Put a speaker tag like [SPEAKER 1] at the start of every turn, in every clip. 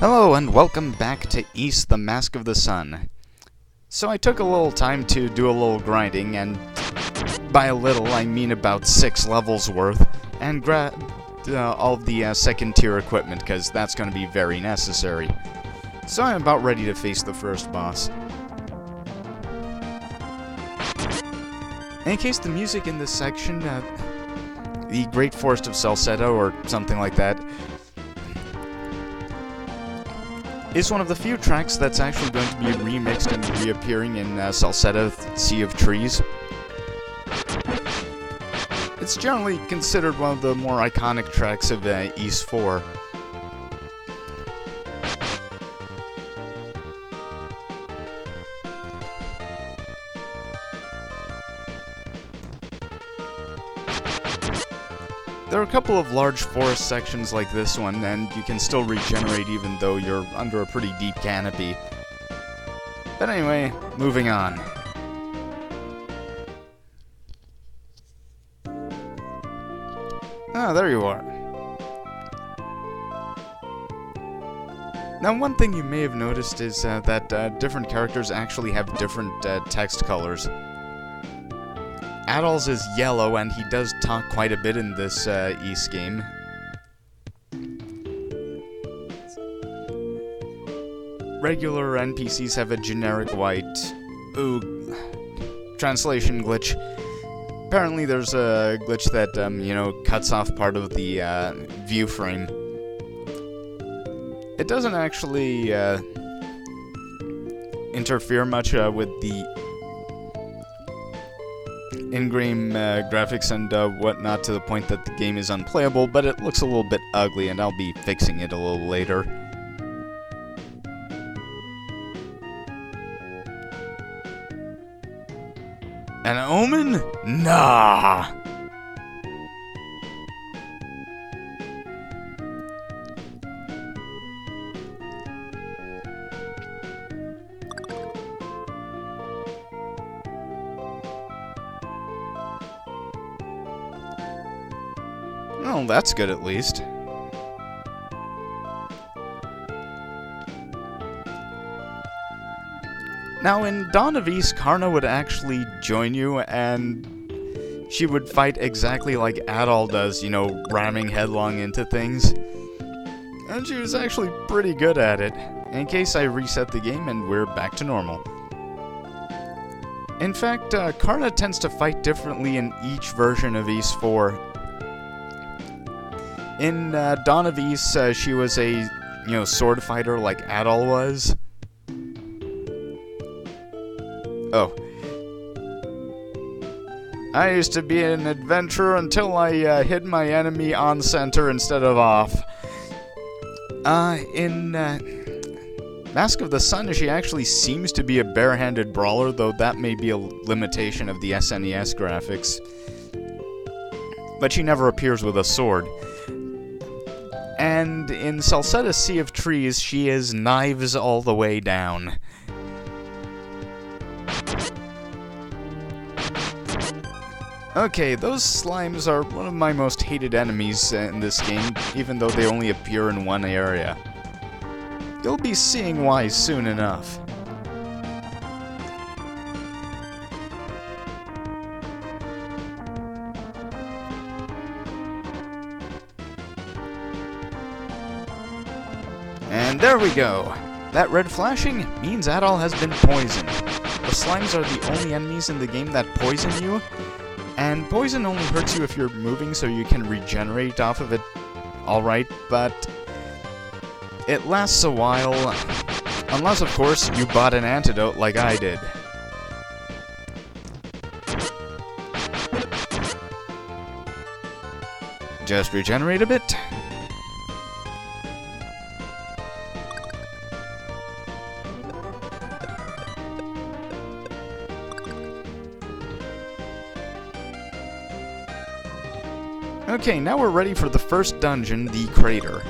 [SPEAKER 1] Hello and welcome back to East, the Mask of the Sun. So I took a little time to do a little grinding, and by a little I mean about 6 levels worth, and grabbed all of the second tier equipment, because that's going to be very necessary. So I'm about ready to face the first boss. In case the music in this section, the Great Forest of Salsetta, or something like that, is one of the few tracks that's actually going to be remixed and reappearing in Salsetta Sea of Trees. It's generally considered one of the more iconic tracks of Ys 4. There are a couple of large forest sections like this one, and you can still regenerate even though you're under a pretty deep canopy. But anyway, moving on. Ah, there you are. Now, one thing you may have noticed is that different characters actually have different text colors. Adol's is yellow, and he does talk quite a bit in this Ys game. Regular NPCs have a generic white. Ooh, translation glitch. Apparently there's a glitch that, cuts off part of the view frame. It doesn't actually interfere much with the in-game graphics and whatnot, to the point that the game is unplayable, but it looks a little bit ugly, and I'll be fixing it a little later. An omen? Nah! Well, that's good at least. Now, in Dawn of Ys, Karna would actually join you, and she would fight exactly like Adol does, ramming headlong into things. And she was actually pretty good at it, in case I reset the game and we're back to normal. In fact, Karna tends to fight differently in each version of Ys 4. In Dawn of Ys, she was a, sword fighter like Adol was. Oh. I used to be an adventurer until I hit my enemy on center instead of off. In Mask of the Sun, she actually seems to be a bare-handed brawler, though that may be a limitation of the SNES graphics. But she never appears with a sword. And in Salsetta Sea of Trees, she is knives all the way down. Okay, those slimes are one of my most hated enemies in this game, even though they only appear in one area. You'll be seeing why soon enough. And there we go. That red flashing means Adol has been poisoned. The slimes are the only enemies in the game that poison you, and poison only hurts you if you're moving, so you can regenerate off of it alright, but it lasts a while, unless of course you bought an antidote like I did. Just regenerate a bit. Okay, now we're ready for the first dungeon, the Crater.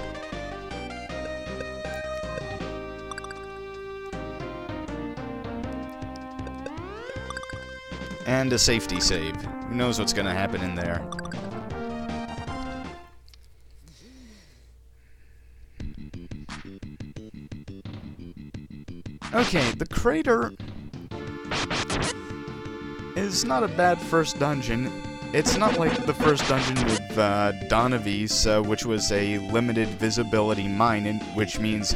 [SPEAKER 1] And a safety save. Who knows what's gonna happen in there? Okay, the crater is not a bad first dungeon. It's not like the first dungeon with Dawn of Ys, which was a limited visibility mine, which means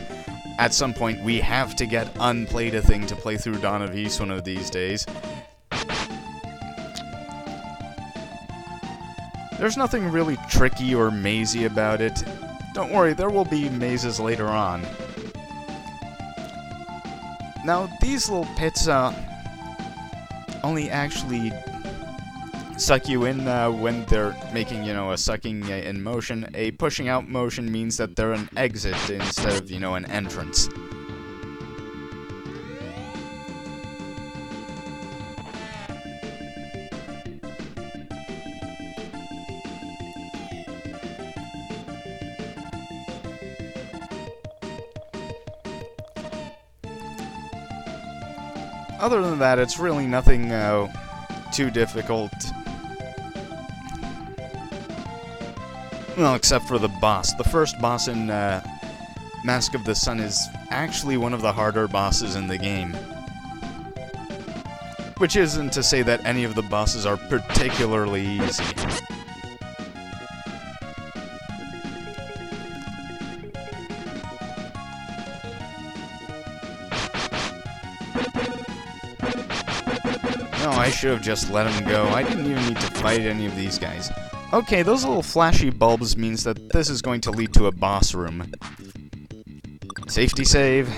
[SPEAKER 1] at some point we have to get Unplayed a thing to play through Dawn of Ys one of these days. There's nothing really tricky or mazy about it. Don't worry, there will be mazes later on. Now, these little pits only actually suck you in when they're making, a sucking in motion. A pushing out motion means that they're an exit instead of, an entrance. Other than that, it's really nothing too difficult. Well, except for the boss. The first boss in Mask of the Sun is actually one of the harder bosses in the game. Which isn't to say that any of the bosses are particularly easy. No, I should have just let him go. I didn't even need to fight any of these guys. Okay, those little flashy bulbs means that this is going to lead to a boss room. Safety save.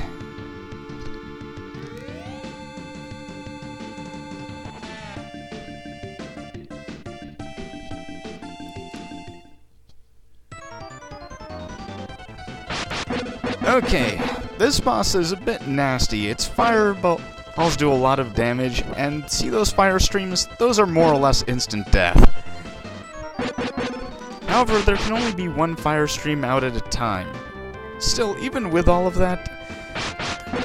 [SPEAKER 1] Okay, this boss is a bit nasty. Its fireballs do a lot of damage, and see those fire streams? Those are more or less instant death. However, there can only be one fire stream out at a time. Still, even with all of that,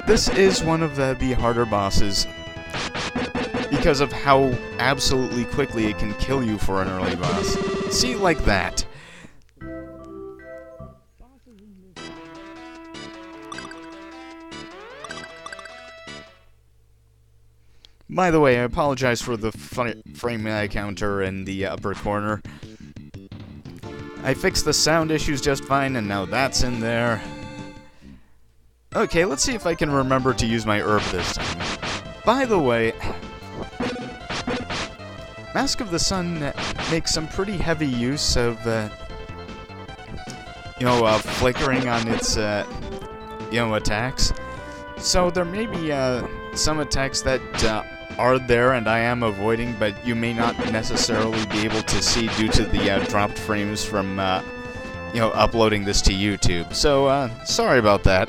[SPEAKER 1] this is one of the harder bosses because of how absolutely quickly it can kill you for an early boss. See, like that. By the way, I apologize for the frame counter in the upper corner. I fixed the sound issues just fine, and now that's in there. Okay, let's see if I can remember to use my herb this time. By the way, Mask of the Sun makes some pretty heavy use of, flickering on its, attacks. So there may be, some attacks that, are there and I am avoiding, but you may not necessarily be able to see due to the dropped frames from, uploading this to YouTube. So, sorry about that.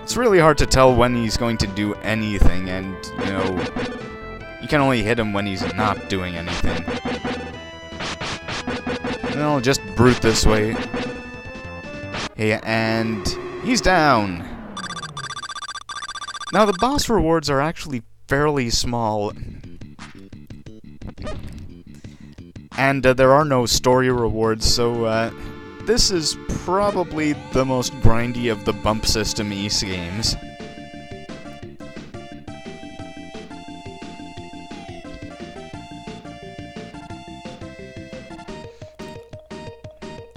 [SPEAKER 1] It's really hard to tell when he's going to do anything, and, you can only hit him when he's not doing anything. Well, just brute this way. Hey, and he's down. Now, the boss rewards are actually fairly small. And there are no story rewards, so this is probably the most grindy of the bump system Ys games.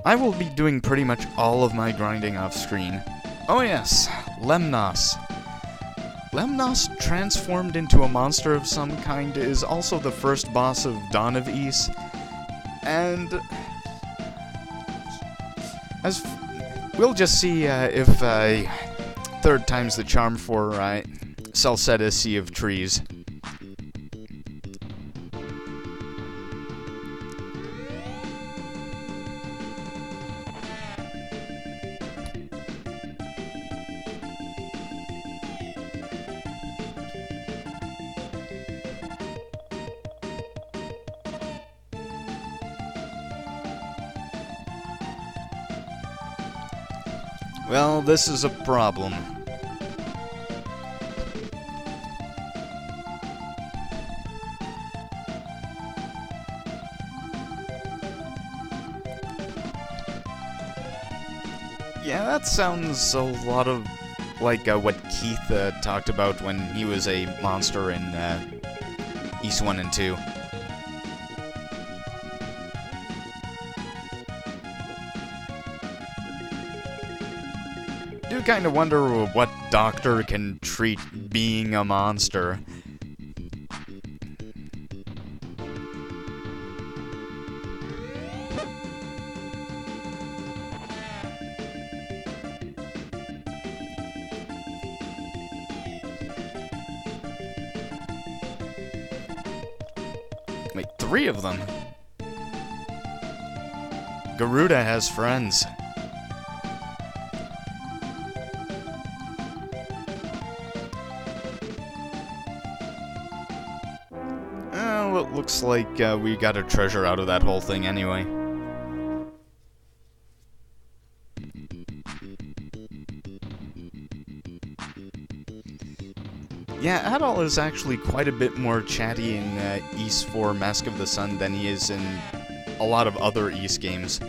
[SPEAKER 1] I will be doing pretty much all of my grinding off-screen. Oh yes, Lemnos. Lemnos, transformed into a monster of some kind, is also the first boss of Dawn of Ys, and we'll just see if third time's the charm for Salsetta Sea of Trees. Well, this is a problem. Yeah, that sounds a lot of like what Keith talked about when he was a monster in East 1 and 2. Do kind of wonder what doctor can treat being a monster. Wait, 3 of them? Garuda has friends. Well, it looks like we got a treasure out of that whole thing anyway. Yeah, Adol is actually quite a bit more chatty in East 4 Mask of the Sun than he is in a lot of other East games.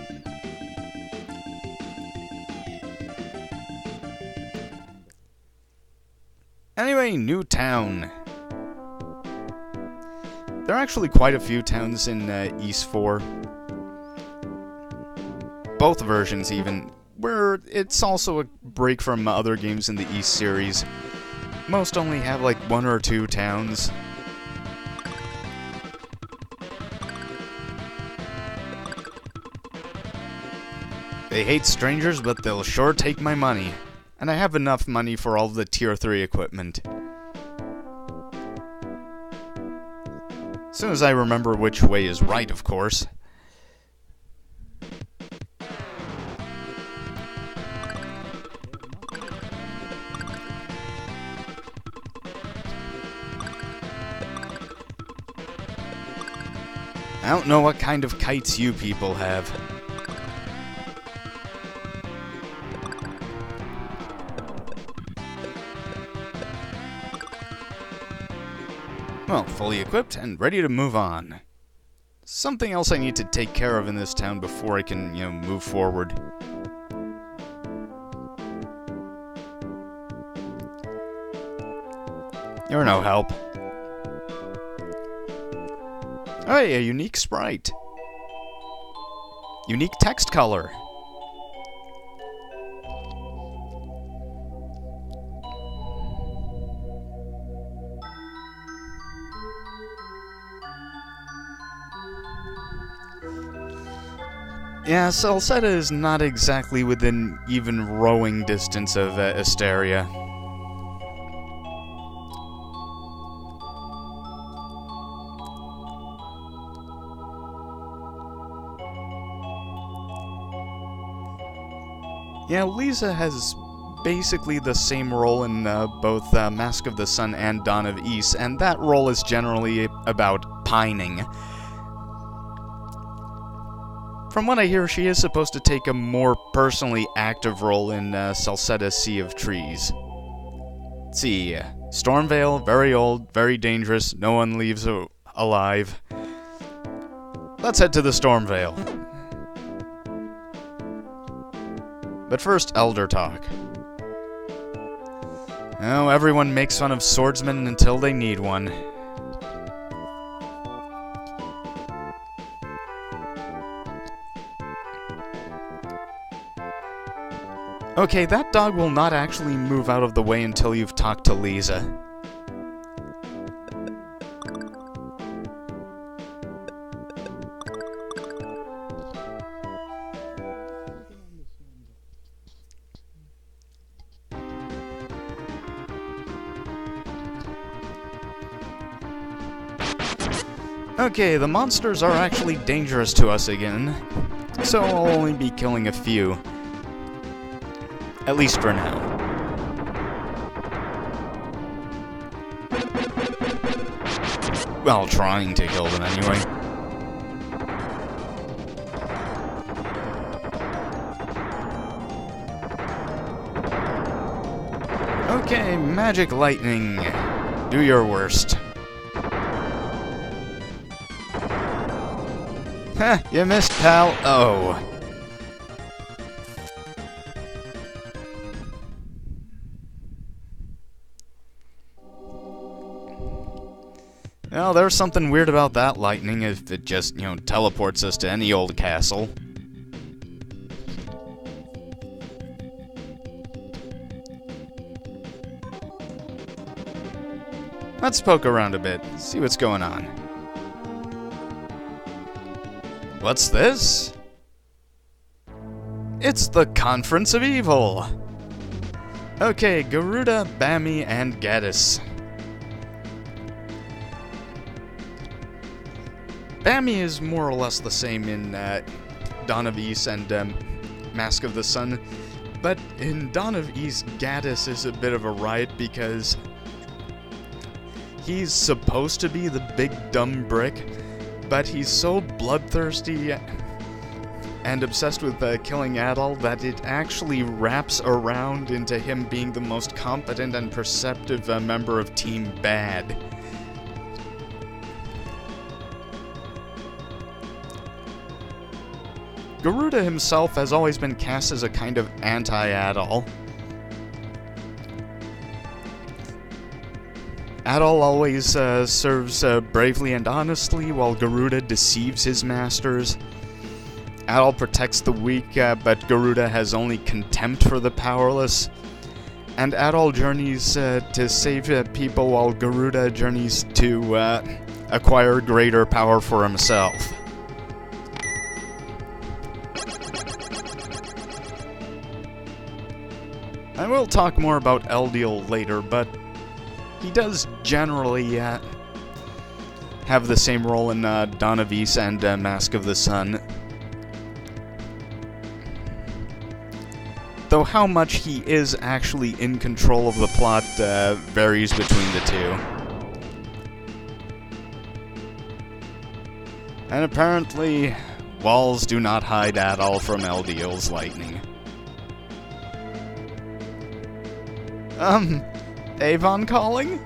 [SPEAKER 1] Anyway, Newtown. There are actually quite a few towns in East 4. Both versions even, where it's also a break from other games in the East series. Most only have like 1 or 2 towns. They hate strangers, but they'll sure take my money. And I have enough money for all the Tier 3 equipment. As soon as I remember which way is right, of course. I don't know what kind of kites you people have. Well, fully equipped and ready to move on. Something else I need to take care of in this town before I can, move forward. You're no help. Hey, a unique sprite. Unique text color. Yeah, Salsetta is not exactly within even rowing distance of Asteria. Yeah, Lisa has basically the same role in both Mask of the Sun and Dawn of East, and that role is generally about pining. From what I hear, she is supposed to take a more personally active role in Salsetta's Sea of Trees. Let's see, Stormvale, very old, very dangerous, no one leaves alive. Let's head to the Stormvale. But first, Elder Talk. Oh, everyone makes fun of swordsmen until they need one. Okay, that dog will not actually move out of the way until you've talked to Lisa. Okay, the monsters are actually dangerous to us again, so I'll only be killing a few. At least for now. Well, trying to kill them anyway. Okay, magic lightning. Do your worst. Heh, you missed, pal. Oh. Well, there's something weird about that lightning if it just, teleports us to any old castle. Let's poke around a bit, see what's going on. What's this? It's the Conference of Evil! Okay, Garuda, Bammy, and Gaddis. Bammy is more or less the same in Dawn of Ys and Mask of the Sun, but in Dawn of Ys, Gaddis is a bit of a riot because he's supposed to be the big dumb brick, but he's so bloodthirsty and obsessed with killing Adol that it actually wraps around into him being the most competent and perceptive member of Team Bad. Garuda himself has always been cast as a kind of anti-Adol. Adol always serves bravely and honestly, while Garuda deceives his masters. Adol protects the weak, but Garuda has only contempt for the powerless. And Adol journeys to save people, while Garuda journeys to acquire greater power for himself. I will talk more about Eldiel later, but he does generally have the same role in Dawn of Ys and Mask of the Sun. Though how much he is actually in control of the plot varies between the two. And apparently, walls do not hide Adol from Eldiel's lightning. Avon calling?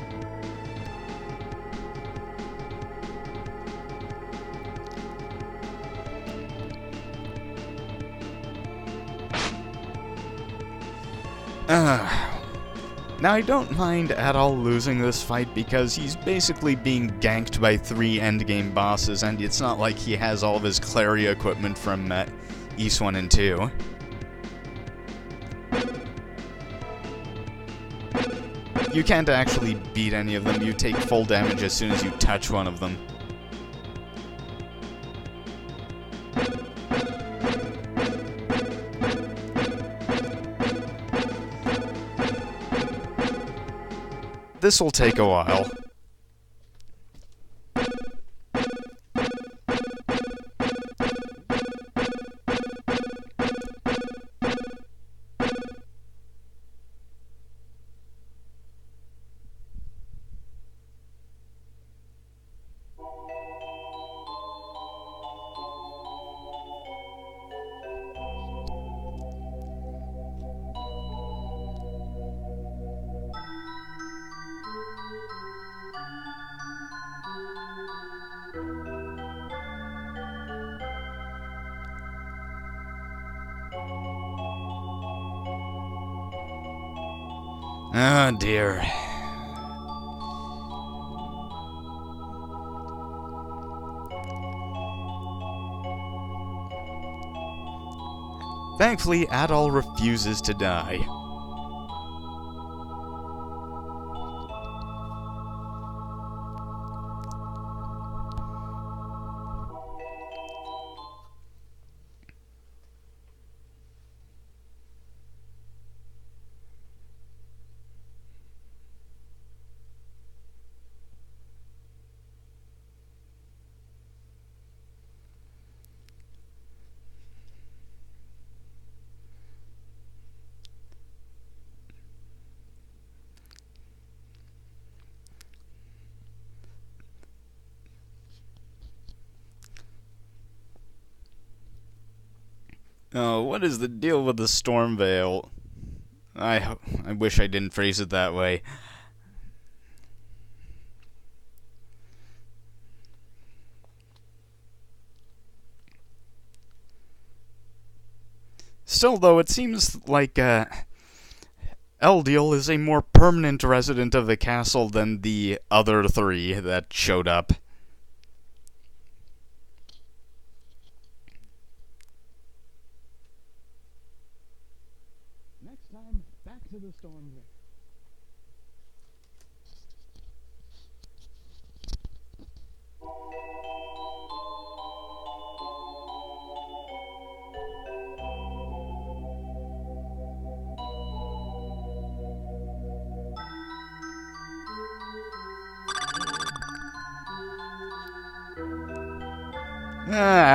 [SPEAKER 1] Now I don't mind Adol losing this fight because he's basically being ganked by 3 endgame bosses, and it's not like he has all of his Clary equipment from Ys 1 and 2. You can't actually beat any of them, you take full damage as soon as you touch one of them. This will take a while. Oh dear. Thankfully, Adol refuses to die. Oh, what is the deal with the Storm Veil? I wish I didn't phrase it that way. Still, though, it seems like Eldiel is a more permanent resident of the castle than the other three that showed up. Next time, back to the Stormvale.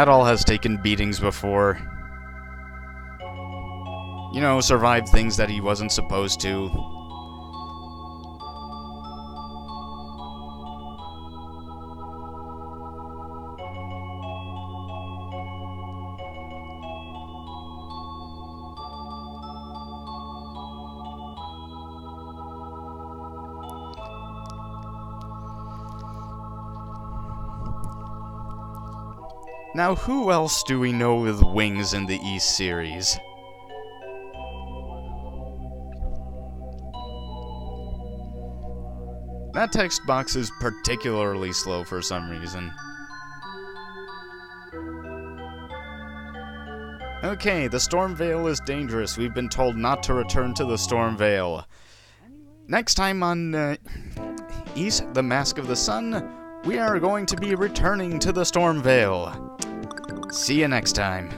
[SPEAKER 1] Adol has taken beatings before. You know, survived things that he wasn't supposed to. Now, who else do we know with wings in the East series? That text box is particularly slow for some reason. Okay, the Stormvale is dangerous. We've been told not to return to the Stormvale. Next time on Ys, the Mask of the Sun, we are going to be returning to the Stormvale. See you next time.